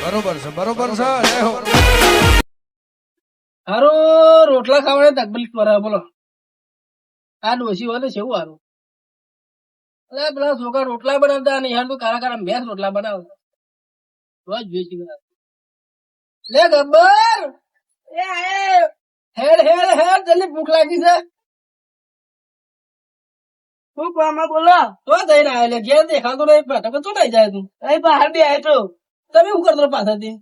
બરોબર છે બરોબર છે જય હો. હારો રોટલા ખાવાને તકલીફ પડે બોલો. આ ડોસી હોય તો કેવું હારું. અલે પેલા છોકરા રોટલા બનાવતા ને યાર તું કારા કારા મેસ રોટલા બનાવતા રોજ વેચી બનાવ. લે ગબ્બર એ આય હેડ હેડ હેડ જલ્દી ભૂખ લાગી છે. શું કામમાં બોલો તો જઈને આવે લે ઘેર દેખાતો નહીં પાછો તો નહીં જાય તું અહીં બહાર બે આવ્યો તો તમે શું કરતો પાછળથી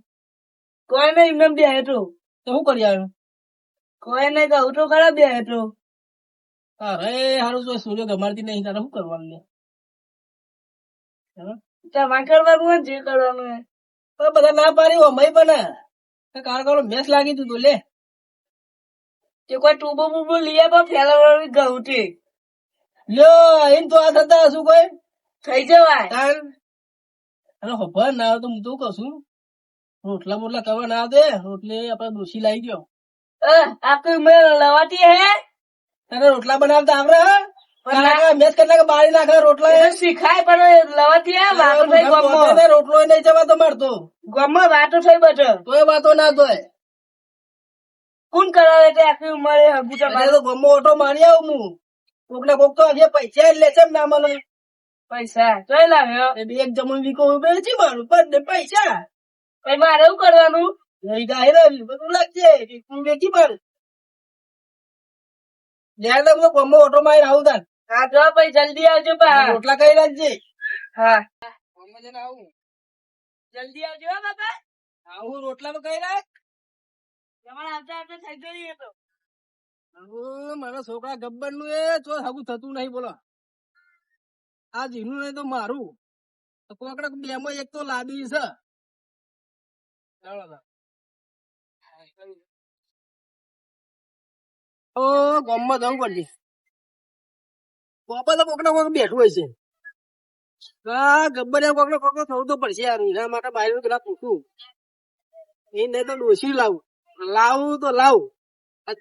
કોઈ નહીં એમને બે આવ્યો તો શું કરી આવ્યો કોઈ નહીં કહું તો ખરા બે આવ્યો તો અરે હારું જો સૂર્ય ગમાડતી નહીં તારે શું કરવાનું લે તમારે કરવાનું જે કરવાનું બધા ના પાડી મય પણ કારખાનો મેસ લાગી તું લે તે કોઈ ટૂબો બૂબો લઈ આપો ફેલાવવાની ઘઉં થી લ્યો એમ તો આ થતા શું કોઈ થઈ જવાય અરે ખબર ના આવે તો હું તો કઉ છું રોટલા બોટલા કરવા ના આવે રોટલી આપડે ડોસી લાવી ગયો આપડે મેં લવાતી હે તારે રોટલા બનાવતા આવડે મેચ કેટલા બાળી નાખે રોટલા શીખાય પણ લવાતી રોટલો નહીં જવાતો મારતો ગમમાં વાતો થઈ બચો તોય વાતો ના તોય કોણ કરાવે એટલે આખી ઉંમરે હગુચા તો ગમો ઓટો મારી આવું હું કોક ને કોક તો આજે પૈસા લે છે ના મને પૈસા જોઈ લાવ્યો એક જમણ વીકો બેચી મારું પણ પૈસા પછી મારે શું કરવાનું બધું લાગશે વેચી મારું જ્યાં તમે ગમો ઓટો મારી આવું તાર હા જો ભાઈ જલ્દી આવજો રોટલા કઈ રાખજે હા આવું જલ્દી આવજો બાપા આવું રોટલા કઈ રાખ તમારે આવતા આવતા થઈ ગઈ તો મારા છોકરા ગબ્બર નું એ તો હગું થતું નહીં બોલો આ જીનું નહીં તો મારું કોકડા બે માં એક તો લાદી છે ઓ ગામમાં જવું પડશે બાપા તો કોક ને કોક બેઠું હોય છે ગબ્બર કોક ને કોક થવું તો પડશે યાર એના માટે બહાર પેલા પૂછું એ નહીં તો ડોસી લાવું તો લાવું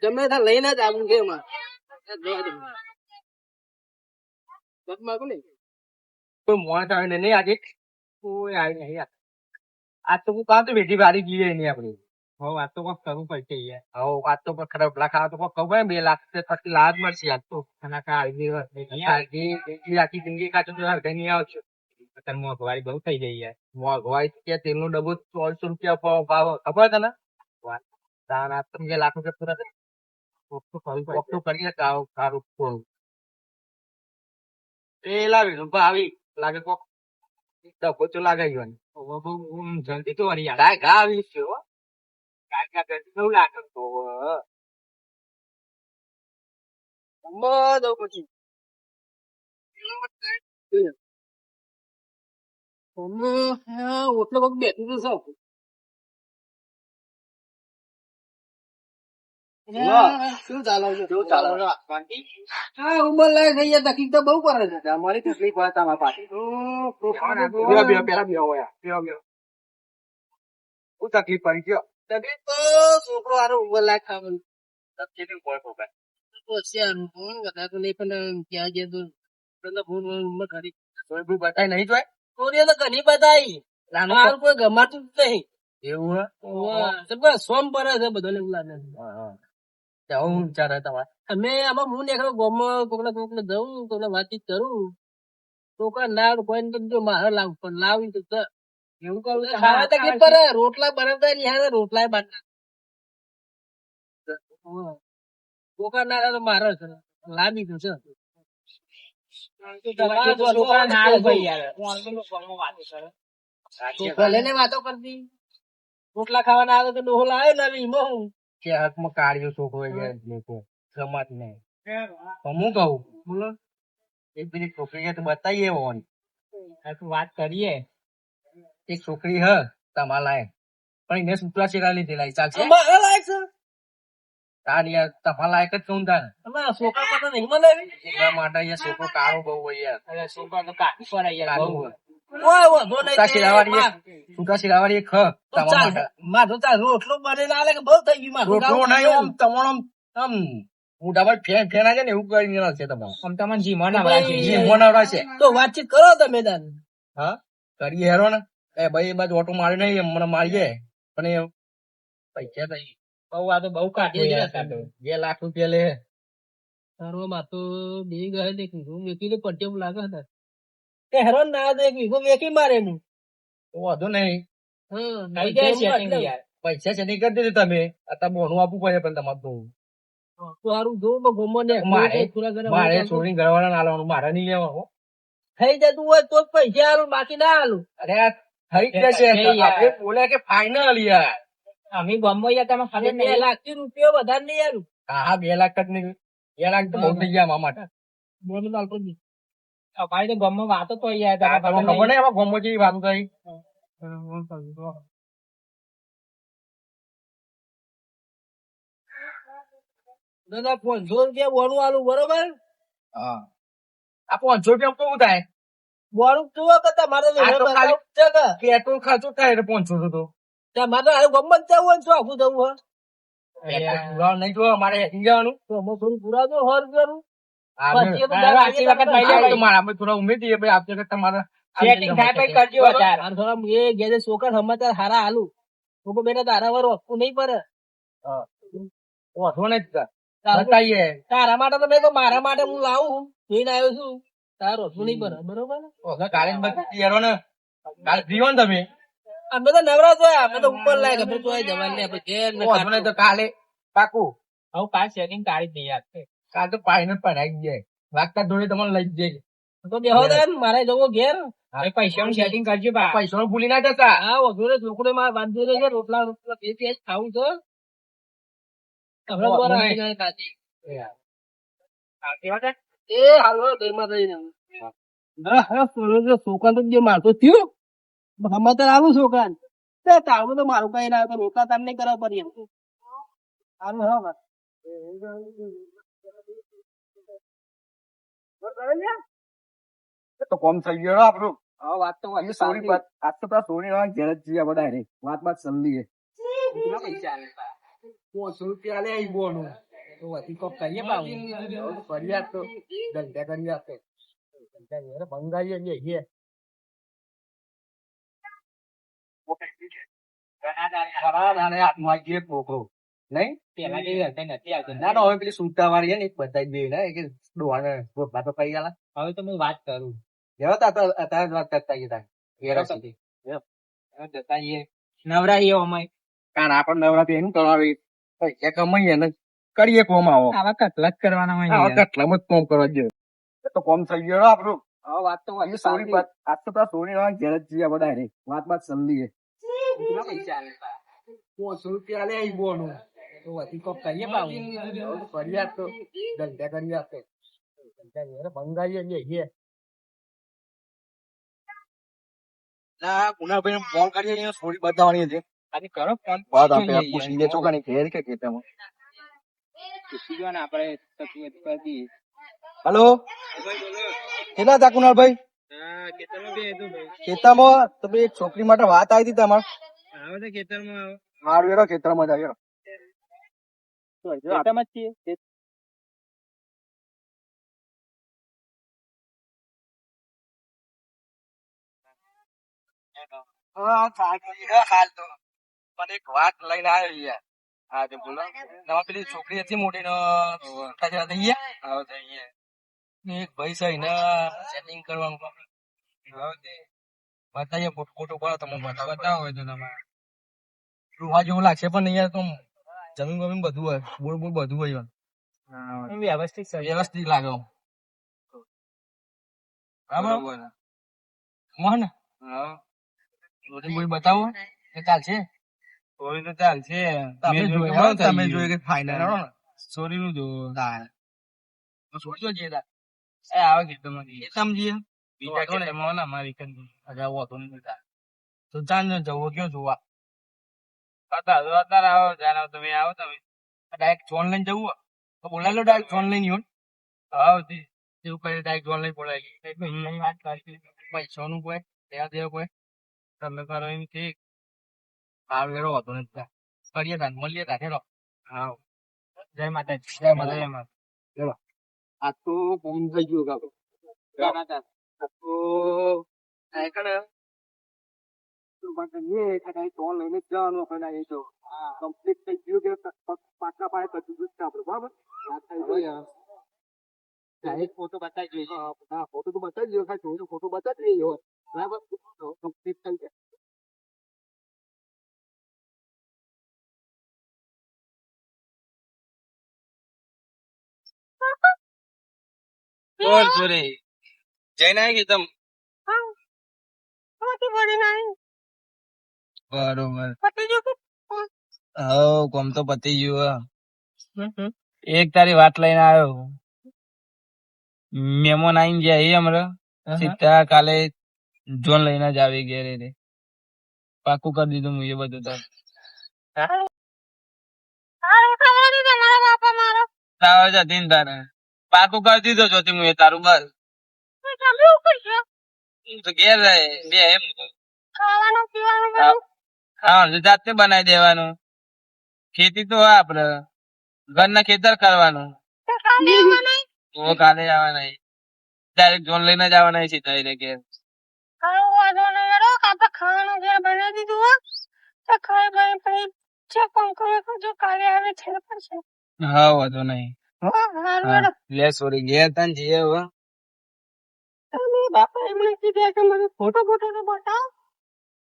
ગમે ત્યાં લઈને જ આવું કે એમાં કોઈ મોત આવે નહીં આજે કોઈ આવી નહીં આજ તો કામ તો બેઠી વારી ગઈ નહીં આપડે હવે આજ તો કોક કરવું પડશે યાર હવે આજ તો ખરાબ ખાવા તો કોક કહું 2 લાખ પછી લાભ મળશે આજ તો ખાના આખી જિંદગી કાચો નહીં આવશે અત્યારે મોંઘવારી બહુ થઈ ગઈ યાર મોંઘવારી કે તેલ નો ડબ્બો 100 રૂપિયા ભાવ ખબર તને તમે લાખ રૂપિયા પૂરા કરીએ સારું એ લાવી આવી લાગે કોક ડબ્બો તો લાગાઈ ગયો બહુ જલ્દી તો ગાય ઘા આવી છે ગાય ઘા નવું લાગે તો પછી ઓટલો કોક બેઠું તો સૌ શું ચાલે હા ઉંમર લાગે થઈ ગયા તકલીફ તો બહુ કરે છે અમારી તકલીફ હોય તમારા પાસે શું તકલીફ પડી ગયો તકલીફ તો છોકરો આરો ઉંમર લાગે ખાવાનું નહીં પણ ક્યાં ગયા તો ઉંમર ખરી બતાય નહીં જોય ચોરીઓ તો ઘણી બતાવી નાનું કોઈ ગમાતું જ નહીં એવું સોમ પડે છે બધો એવું લાગે હું વિચાર તમારે અમે આમાં હું નીકળો ગામમાં કોકને કોકને જવું કોકને વાતચીત કરું કોકા ના કોઈ જો મારે લાવું પણ લાવી તો એવું કરું ખાવા તકલીફ પડે રોટલા બનાવતા નહીં રોટલા બનાવતા કોકા ના તો મારે છે લાવી તો છે વાતો કરતી રોટલા ખાવાના આવે તો ડોહો લાવે લાવી હું કે હાથમાં કાઢ્યો છોકરો ગમાત નહીં હું કહું બોલો એક બીજી છોકરી તો બતાવીએ વાત કરીએ એક છોકરી હ તમારા લાયક પણ એને સૂતરા શેરા લીધેલા ચાલશે તમારા લાયક છે તમારા લાયક જ કહું તારે છોકરા પતા નહીં મને એટલા માટે અહીંયા છોકરો કાળો બહુ હોય યાર છોકરા તો કાઢી પડે યાર બહુ રોટલો બને લાગે કે બહુ થઈ ગયું રોટલો નહીં તમારો હું ડબલ ફેના છે ને એવું કરી છે તમારે જીમો છે તો વાતચીત કરો તમે હા કરીએ હેરો ને એ ભાઈ એ બાજુ ઓટો મારી નહીં મને મારીએ પણ એ પૈસા નહીં બહુ આ તો બહુ કાઢીએ છે 2 લાખ રૂપિયા લે તારો માતો બે ગયે દેખ વેકી તો પટ્ટી લાગે હતા તે હેરાન ના દે વીઘો વેકી મારે હું તો વાંધો નહીં હા થઈ જાય setting યાર. પૈસા છે નહીં કરી દીધું તમે અત્યારે બોનું આપવું પડે પણ તમારે તો તો હારું જોઉં તો ગોમો ને મારે છોડીને ઘરવાળા ના લાવવાનું મારે નહીં લેવાનું થઈ જતું હોય તો જ પૈસા હાલું બાકી ના હાલું અરે આ થઈ જ જશે આપણે બોલ્યા કે ફાઇનલ યાર અમે ગમો યાર તમે ખાલી 2 લાખ થી રૂપિયા વધારે નહીં યાર હા 2 લાખ જ નહીં 2 લાખ તો બહુ થઈ ગયા મારા માટે બોલો તો અલ્પ જ ભાઈ તો ગમો વાતો તો યાર તમને ખબર નહીં એમાં ગમો જેવી વાતો થઈ દાદા 500 રૂપિયા બોનું આલું બરોબર હા આ 500 રૂપિયા કેવું થાય બોનું જુઓ કે તમારે તો આ તો ખાલી છે કે પેટ્રોલ ખર્ચો થાય એટલે 500 તો તમારે તો હારું ગમત જવું હોય ને શું આખું જવું હોય પેટ્રોલ પુરાવા નહીં જોવા મારે હેઠી જવાનું તો અમે થોડું પુરા દો 100 રૂપિયાનું પછી એ તો હા, દર આટલી આગે વખત તમે લઈ લઈ તો મારા અમે થોડા ઉમેદ દઈએ ભાઈ આપતી વખત તમારે સેટિંગ થાય પછી કરજો વધારે અને થોડા એ ગેજે છોકરા સમાચાર હારા હાલું તો બેટા તારા વાર વસ્તુ નહીં પડે ઓછો નહીં બતાઈએ તારા માટે તો મેં તો મારા માટે હું લાવું જોઈને આવ્યો છું તારો વસ્તુ નહીં પડે બરોબર ને ઓછો કાલે યારો ને કાલે ફ્રી હો ને તમે અમે તો નવરા જોયા અમે તો ઉપર લાયક અમે તો જવાનું ને આપણે ઘેર ને ઓછો નહીં તો કાલે પાકું હવે કાલ સેટિંગ કાઢી દઈએ યાર કાલ તો પાઈને પડાઈ જાય વાગતા ધોળે તમને લઈ જ જાય તો બેહો દે મારે જવું ઘેર પૈસાનું સેટિંગ કરજો બા પૈસા ભૂલી ના જતા હા વધુ ને છોકરો મારે બાંધી દે છે રોટલા રોટલા બે પેજ ખાવું તો હમણાં દ્વારા આવી જાય કાચી એ હાલો ઘરમાં થઈને છોકરા તો જે મારતો થયું સમાચાર આવું છોકરા તે તારું તો મારું કઈ ના રોટલા તાર નહીં કરવા પડી એમ સારું હા તો કોમ થઈ ગયો આપણું હા વાત તો એ સોરી બાત આજ તો પેલા સોરી વાળા ઘેર જ જઈએ બધા રે વાત બાત સમજી પૈસા 500 રૂપિયા લે આવી બોનું તો વધી કોક કરીએ પાવું ફરિયાદ તો ધંધા કરી આપે ભંગાઈએ જઈએ હાથમાં એક મોકલો નહીં પેલા જેવી હલતા નથી આવતી ના ના હવે પેલી સૂતા વાળી ને બધા જ બે ને કે ડોહાને રોટલા તો કરી આલા હવે તો હું વાત કરું અત્યારે જ વાત કરતા ગયા જતા નવરા અમે કારણ આપણે નવરાત્રી એનું કરાવી પૈસા કમાઈએ ને કરીએ કોમ આવો આવા કટલા જ કરવાના આવા કેટલામાં જ કોમ કરવા જોઈએ તો કોમ થઈ ગયો આપણું હવે વાત તો એ સોરી બાત આજ તો પેલા સોરી વાળા ઘેર જ જઈએ બધા રે વાત બાત સમજીએ પૈસા 500 રૂપિયા લે આવી બોનું તો વધી કોક કરીએ પાવું ફરિયાદ તો ધંધા કરી આપે ભંગાઈએ જઈએ ના ગુનાભાઈ ફોન કરીએ સોરી બતાવવાની હતી આજે કરો ફોન વાત આપે પૂછીએ ચોકાની ઘેર કે ખેતરમાં પૂછી જો ને આપણે તકલીફ કરી હેલો કેટલા હતા કુનાલભાઈ હા ખેતરમાં બે હતું ભાઈ ખેતરમાં તમે એક છોકરી માટે વાત આવી હતી તમારે આવે તો ખેતરમાં મારું એનો ખેતરમાં જ આવ્યો ખેતરમાં જ છીએ હાલ તો પણ એક વાત લઈને આવ્યો યાર હા તે બોલો તમારે પેલી છોકરી હતી મોટી નો એક ભાઈ છે એને સેટિંગ કરવાનું બતાવીએ ફોટો પાડો તમે બતાવો હોય તો તમારે રૂહા જેવું લાગશે પણ અહીંયા તો જમીન બમીન બધું હોય બોલ બોલ બધું હોય વ્યવસ્થિત લાગે બરાબર મોહન રોટી બોલ બતાવો કે ચાલશે થોડી તો ચાલશે તમે જોયું કે ફાઇનલ સોરી નું જોવું છોડજો જે એ આવે ખેતરમાં સમજીએ બીજા ખેતરમાં ને અમારી અચ્છા હોતો નહીં તો ચાલ ને જવું કયો જોવા અત્યારે આવો જાણ તમે આવો તમે ડાયરેક્ટ જોન લઈને જવું તો બોલાવી લો ડાયરેક્ટ જોન લઈને યોન આવો એવું કરે ડાયરેક્ટ જોન લઈને બોલાવી વાત કરી પૈસાનું કોઈ દેવા દેવા કોઈ તમે કરો એમ ઠીક ભાવ વેરો હોતો નથી કરીએ તાન મળીએ તાન હેરો હા જય માતાજી જય માતા આ તો કોમ થઈ ગયું કાકો જય માતા આ તો આ કને લઈને જ જવાનું આપણે ના એ તો કમ્પ્લીટ થઈ ગયું કે પાટલા પાસે કશું જ છે આપણે બરાબર ડાયરેક્ટ ફોટો બતાવી જોઈએ. હા ફોટો તો બતાવી દો ખાલી જોઈને ફોટો બતાવી દઈએ બરાબર કમ્પ્લીટ થઈ જાય. બોલ સુરી જઈને આવી ગઈ તમ બરોબર હવ કોમ તો પતી ગયું હે. એક તારી વાત લઈને આવ્યો મહેમાન આઈને ગયા એ હમણાં સીધા કાલે જોન લઈને જ આવી ઘેરે રે પાકું કરી દીધું હું એ બધું તો તાવ જતી ને તારે પાકું કરી દીધો જોતી હું એ તારું બસ તો ઘેર રહે બે એમ ખાવાનું જાતે બનાવી દેવાનું ખેતી તો આપડે ઘરના ખેતર કરવાનું તો કાલે આવવાના ડાયરેક્ટ જોન લઈને જ આવવાના સીધા એને ઘેર હા વાંધો નહીં લે સોરી ઘેર તને જઈએ હવે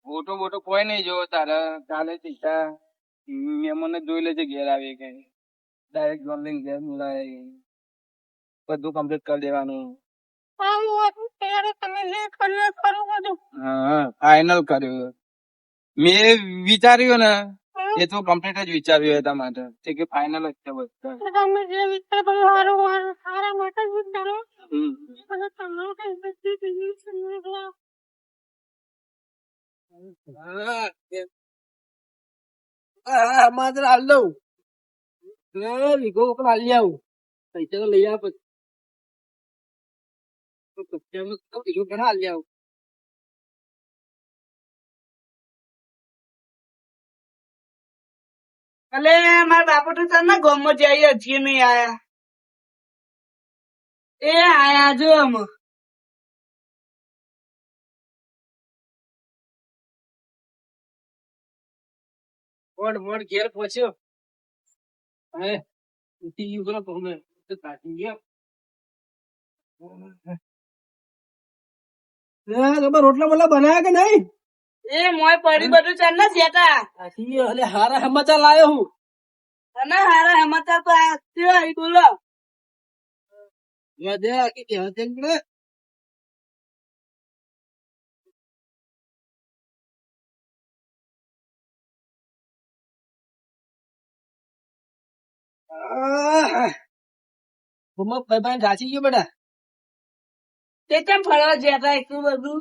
ફોટો બોટો કોઈ નહીં જોવો તારે કાલે સીધા મહેમાન જોઈ લેજે ઘેર આવી કે ડાયરેક્ટ જોન લઈને ઘેર બોલાય બધું કમ્પ્લીટ કરી દેવાનું. હા ફાઈનલ કર્યું મેં વિચાર્યું ને એ તો કમ્પ્લીટ જ વિચાર્યું હતા માટે તે કે ફાઈનલ જ છે બધા. માત્ર હાલ દઉં વિગો હાલી આવું પૈસા તો લઈ આવ પછી હાલી આવું. અલે મારા બાપુ તો તને ગામમાં જઈએ હજી નહીં આયા. એ આયા જો અમે મોડ ઘેર પહોંચ્યો. હે ઉઠી ગયું કરો તમે તો કાઢી ગયા રોટલા બોલા બનાયા કે નહીં? એ મોય પડી બધું ચાલ ને સેટા એટલે હારા સમાચાર લાયો હું તને હારા સમાચાર તો આ બોલો વધે આખી કહેવત ને ભાઈ રાચી ગયો બેટા તે કેમ ફરવા જતા એટલું બધું?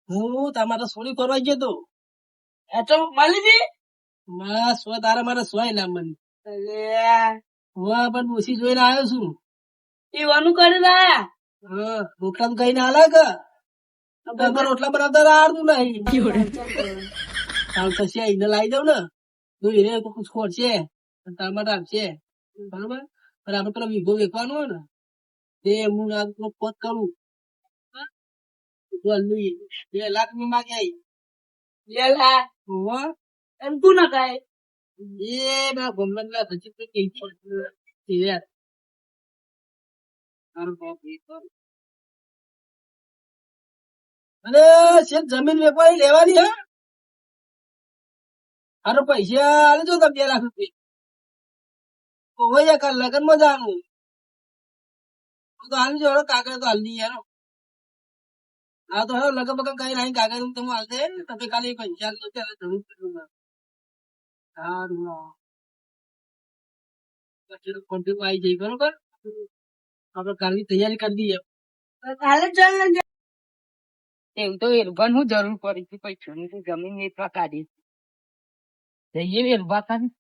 હું તમારે સોરી કરવા ગયો તો એ તો મળી ગઈ સ્વ તારા મારે સ્વાય ના મળી પણ ઓછી જોઈને આવ્યો છું. એ વાનું કરીને આયા રોટલા કઈ ના હાલે કે રોટલા બનાવતા આવડતું નહીં પછી એને લાવી દઉં ને તો એને છોડશે તારા માટે આપશે બરોબર. પણ આપડે પેલો વિગો વેચવાનો હોય ને તે હું પોત કરું 2 લાખ ની માગે 2 લાખ એમ તું ના કાય એ ના ગમન ના પછી અને શેઠ જમીન વેપારી લેવાની હે હારો પૈસા આલે જો તમે 2 લાખ રૂપિયા લગન માં જવાનું તો હાલ જો કાગળ તો હાલ ની યાર હા તો હવે લગન બગન કઈ નહીં કાગળ તમે હાલ દે ને તમે ખાલી પૈસા તો ત્યારે જરૂર પડે સારું કોન્ટેક્ટ આવી જાય બરોબર આપડે કાલની તૈયારી કરી દઈએ કાલે ચાલ એવું તો એરભાન હું જરૂર પડી હતી પૈસાની તો જમીન વેચવા કાઢી જઈએ એરભા કાઢી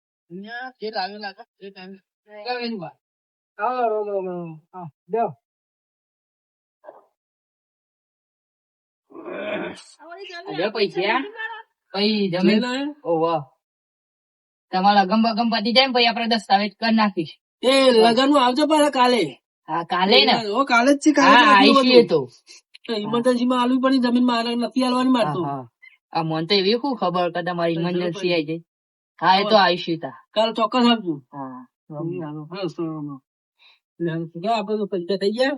ચેટ આવે લાગે એ ટાઈમ પૈસા પછી જમીન તમારા લગન બગમ પતી જાય પછી આપડે દસ્તાવેજ કરી નાખીશ. એ લગન નું આવજો પાછા કાલે. હા કાલે ને કાલે જ છે. ઇમરજન્સી માં આલવી પડી જમીન માં નથી આલવાની મારતો આ મને તો એવી શું ખબર કે તમારી ઇમરજન્સી આવી જાય. હા એ તો આવીશું તા. કાલ ચોક્કસ આપજો. હા આપડે તો પૈસા થઈ ગયા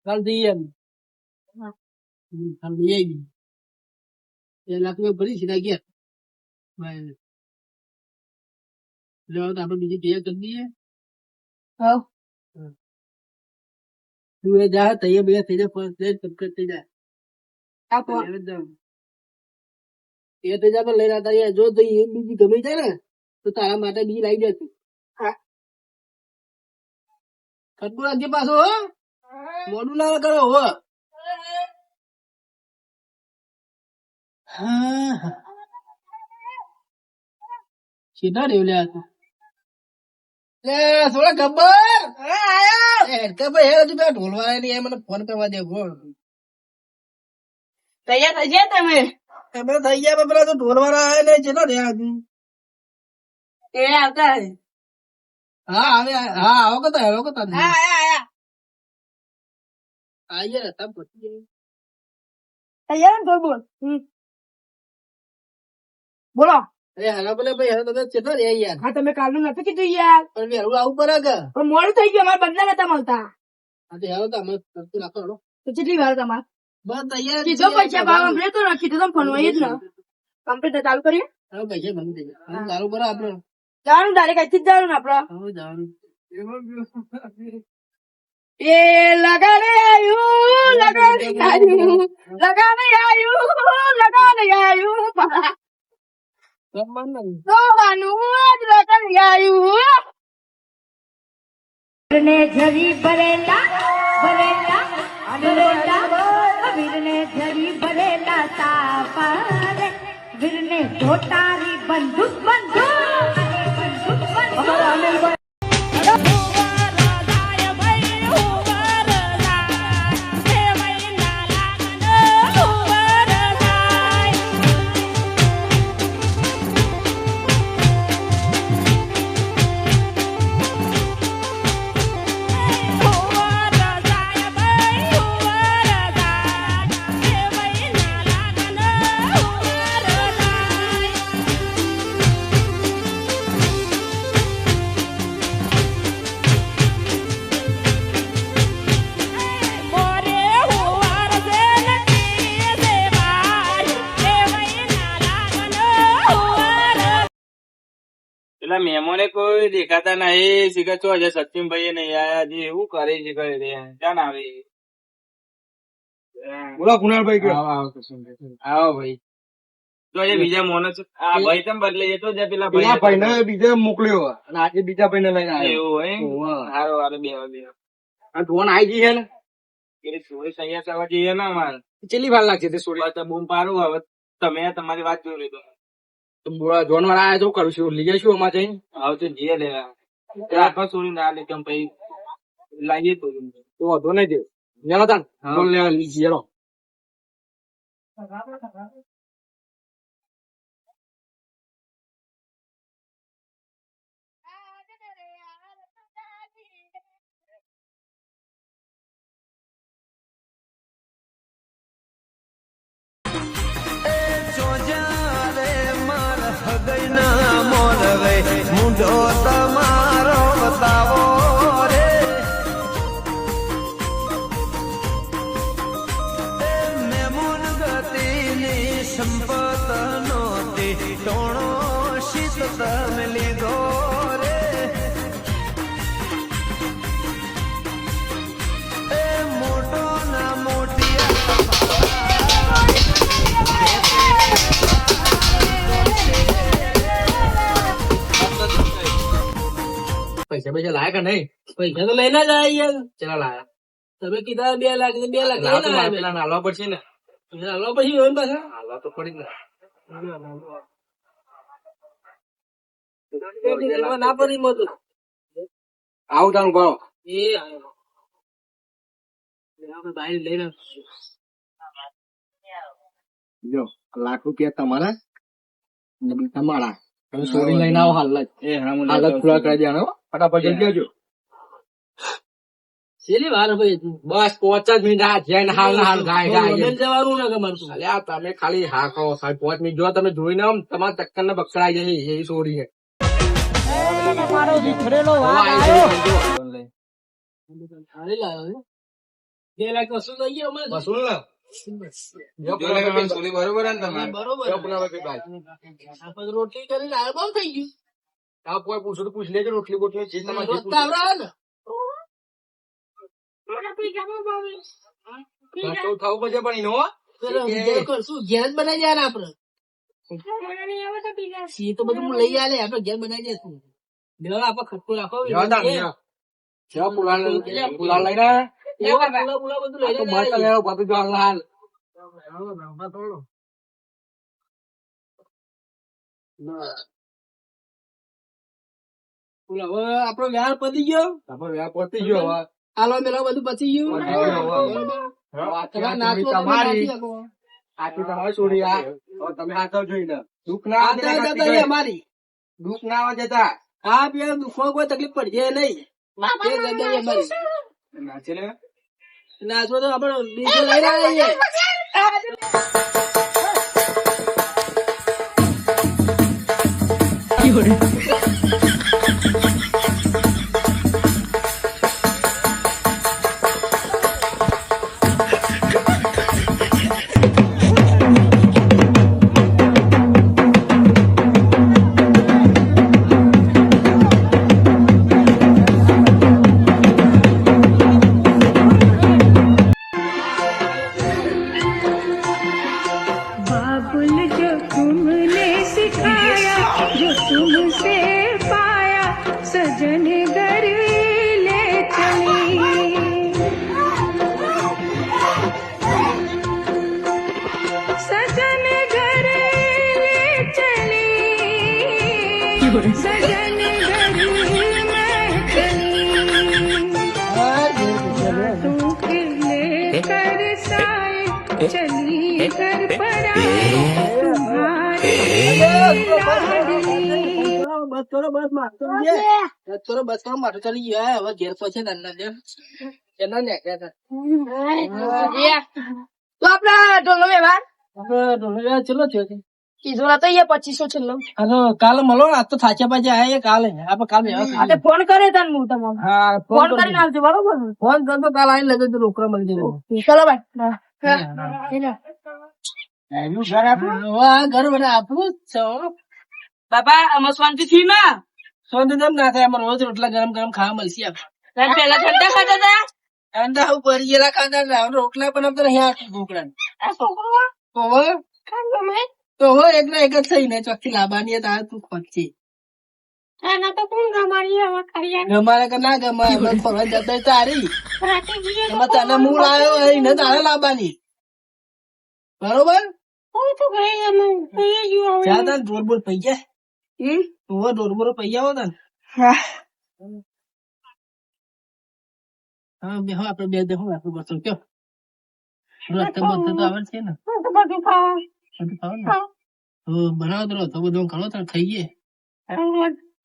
કાલ જઈએ એમ. કાલ જઈ આવી 2 લાખ રૂપિયા ભરી સીધા ગયા. આપડે બીજી તૈયાર કરી દઈએ. હા તું એ જા તૈયાર બે થઈ જાય ફર્સ્ટ ડે કમ્પ્લીટ થઈ જાય. એ થઈ જાય લઈને આવતા જો બીજી ગમી જાય ને તો તારા માટે બીજી લાવી જશે. ખટકું રાખજે પાછો હો મોડું ના કરો હો. સીધા રેવલ્યા હતા થોડા ગબ્બર ઢોલવા ની મને ફોન કરવા દે. તૈયાર થઈ ગયા તમે થઈ ગયા પેલા તો ઢોલવાળા આવે ને ચેલો રહ્યા હજુ એ આવતા હા આવે હા આવો કતા આવો કતા આઈએ ને તબ પછી તૈયાર ને બોલ બોલો. અરે હાલો બોલે ભાઈ હવે તમે ચેટલો રે યાર. હા તમે કાલનું નથી કીધું યાર પણ વેરું આવું પડે કે પણ મોડું થઈ ગયું અમારે બંને નતા મળતા. હા તો હાલો તો અમે કરતું નાખો હાલો તો કેટલી વાર તમારે બસ તૈયાર કીધો પૈસા ભાવ અમને તો રાખી દીધો ફોન હોય જ ને કમ્પ્લીટ ચાલુ કરીએ. હવે પૈસા બંધ થઈ ગયા ચાલુ કરો આપડે જવાનું ડાયરેક્ટ અહીંથી જ જવાનું ને આપડે હવે જવાનું એ લગાને આયું લગાને આયું લગાને આયું લગાને આયું વીરને જરી ભરેલા ભરેલા ભરેલા વીરને જરી ભરેલા તાપરે વીરને ધોટારી બંદૂક બંદૂક પેલા મહેમાને કોઈ દેખાતા નહીં શીખર છો હજે સચિનભાઈ નહીં આયા હજી એવું કરે છે કરે રે ક્યાં આવે બોલો કુણાલભાઈ કે આવો ભાઈ તો હજે બીજા મોનો છે આ ભાઈ તમે બદલે એ તો પેલા ભાઈ ને બીજા મોકલ્યો અને આજે બીજા ભાઈ ને લઈને આવ્યો. એવું હોય હારો હારો બે આ ફોન આવી ગઈ છે ને પેલી સોરી સૈયા થવા જઈએ ને અમારે કેટલી વાર લાગશે તે સોરી બૂમ પાડું હવે તમે તમારી વાત જોઈ લીધો જોન વાળા આયા તો કરું છું લઈ જઈશું અમારે જઈને હવે તો જીએ લેવા સોરી ના લે કેમ ભાઈ લાગીએ તો વાંધો નહીં દે લેલો તાન જોન લેવા લીધો મુંડો તમારો બતાવો રે મેમુન ગતિની સંપત નોતી ટોણો શીત તમે લીધો રે એ મોટો ના મોટિયા પૈસા પૈસા લાયા કે નહીં પૈસા તો લઈને જ આવ્યા યાર. ચલા લાયા તમે કીધા 2 લાખ ને 2 લાખ લઈને આવ્યા. પેલા નાલવા પડશે ને પૈસા હાલવા પછી હોય ને પાછા હાલવા તો પડી જ ને ના પડી મત આવું તાનું ભાવ એ આવ્યો આપણે બહાર લઈને જો લાખ રૂપિયા તમારા અને બીજા મારા તમે સોરી લઈને આવો હાલ જ એ હા હાલ જ પૂરા કરી દેવાનો ફટાફટ જઈ દેજો છેલ્લી વાર ભાઈ બસ 5 જ મિનિટ આ જેન હાલ ને હાલ ગાય ગાય વડોદરા જવાનું ને તમારે તો. અલ્યા તમે ખાલી હા કહો સાહેબ 5 મિનિટ જો તમે જોઈને આમ તમારા ચક્કર ને બકરાઈ જાય એ છોડી છે તમારો વિખરેલો હવે વાઘ આઈ આવ્યો. ગયો. સારી લાવ્યો છે 2 લાખ વસૂલ થઈ ગયા અમારે. વસૂલ ને જો બરોબર ભાઈ આપણે રોટલી કરીને આ બહુ થઈ ગયું. આ કોઈ પૂછો તો પૂછ લેજો રોટલી બોટલી જે તમારે જે રોજ તો પૂછો. આવડે ને. તો થવું પડશે પણ એનો હો. પેલો વિચાર કરશું ઘેર જ બનાવી જાય ને આપડે. એ તો બધું હું લઈ આલે આપડે ઘેર બનાવી દઈશું. લેવા આપડે ખટકો રાખો. જવા તાર ને. જવા પુલાવ લઈને પુલા બધું લઈ તો મસ્ત જાય. લેવો બધું જો હાલ પુલા હવે આપડો વ્યવહાર પતી ગયો. આપણે વ્યાપ પતી ગયો હવે. આલો મેલો બધું પતી ગયું. પતી ગયું હવે. તમારે આ નાચવું હોય તો તમારી નાચી શકો. આટલું તમારે છોડી આ હવે તમે હાથો જોઈને દુઃખ ના આ આવે તો જતા જતા રહી અમારી. દુઃખ ના આવે જતા આ બે દુઃખમાં કોઈ તકલીફ પડશે નહીં. એ જતા રહી અમારી. નાચે ને નાચવો તો આપડે ડીજે લઈ રહ્યા છીએ. बाबुल जो तुमने सिखाया जो तुमसे पाया सजन घर ले चली सजन घर ले चली सजन घर में चली हाथों के लेकर साए चली घर पड़ा तुम्हारी लाडली બસ કરો બસ મારતો રહીએ. બસ કરો બસ કરો માટો ચડી ગયો હવે ઘેર પહોંચે ને અંદર જેમ એના નેક્યા હતા. તો આપડા ઢોલનો વ્યવહાર આપણે ઢોલરિયા ચેલો થયો છે. કીધું તો અહીંયા 2500 છેલ્લો. આ તો કાલે મળો ને આજ તો થાચા પાછા આયા કાલે આપડે કાલે વ્યવહાર આ તે ફોન કરે તને હું તમને હા ફોન કરીને આવજો બરોબર ને? ફોન કરતો કાલે આવીને લગે તો રોકડા મળી જાય. ચલો ભાઈ હા. ચલો. આ ઘર બધા આપણું જ છે હો. બાપા અમે શાંતિ થી ના સોનું તેમ ના થાય અમારે રોજ રોટલા ગરમ ગરમ ખાવા મળશે આપણે. પેલા ઠંડા ખાતા હતા ઠંડા હું પરી ગયેલા ખાતા ને હવે રોટલા પણ આપણે અહીંયા ઢોકળા આ છોકરો તો હવે ખાંડો મેં તો હવે એકના એક જ થઈને ચોખ્ખી લાવવાની તાર તું ખોટશે. આના તો કોણ ગમાડી હવે કર્યા ગમારે કે ના ગમારે અમે ફરવા જતા તારી રાતે બીજો એમાં તને મૂળ આવ્યો એને તારે લાવવાની બરોબર. હું તો ગઈ અમે ગઈ ગયો હવે જ્યાં તાર ઢોર બોર પૈ જાય તું ઢોર બોર પૈ આવો તને હા બે આપડે બે દેખું આપડે બસો કયો રસ્તે બધું તો આવડ છે ને હું તો બધું ખાવા બધું ખાવ ને તો બનાવો તો તો બધું ખાલો તાર ખાઈએ.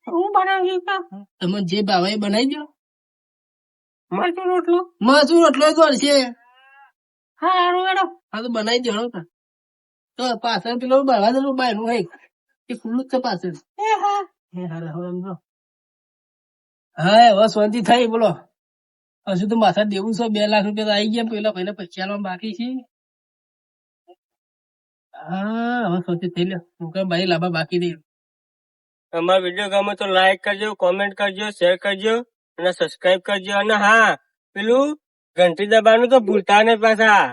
હું બનાવી તમે જે ભાવે એ બનાવી દો. મરચું રોટલો મજૂર એટલો જ વાર છે. હારું એડો હા તો બનાવી દેવાનો તાર. તો પાછળ પેલો બળવા દેલું બાયનું હોય એ ખુલ્લું જ છે પાછળ. એ હા હે હારે હવે એમ જો. હા હવે શાંતિ થઈ બોલો. હજુ તો માથા દેવું છે 2 લાખ રૂપિયા તો આવી ગયા પેલા ભાઈને પૈસા આલવા બાકી છે. હા હવે શાંતિ થઈ લે હું કઈ ભાઈ લાભા બાકી દે. અમારો વિડીયો ગમે તો લાઈક કરજો, કોમેન્ટ કરજો, શેર કરજો અને સબસ્ક્રાઇબ કરજો અને હા પેલું ઘંટી દબાવવાનું તો ભૂલતા નહીં પાછા.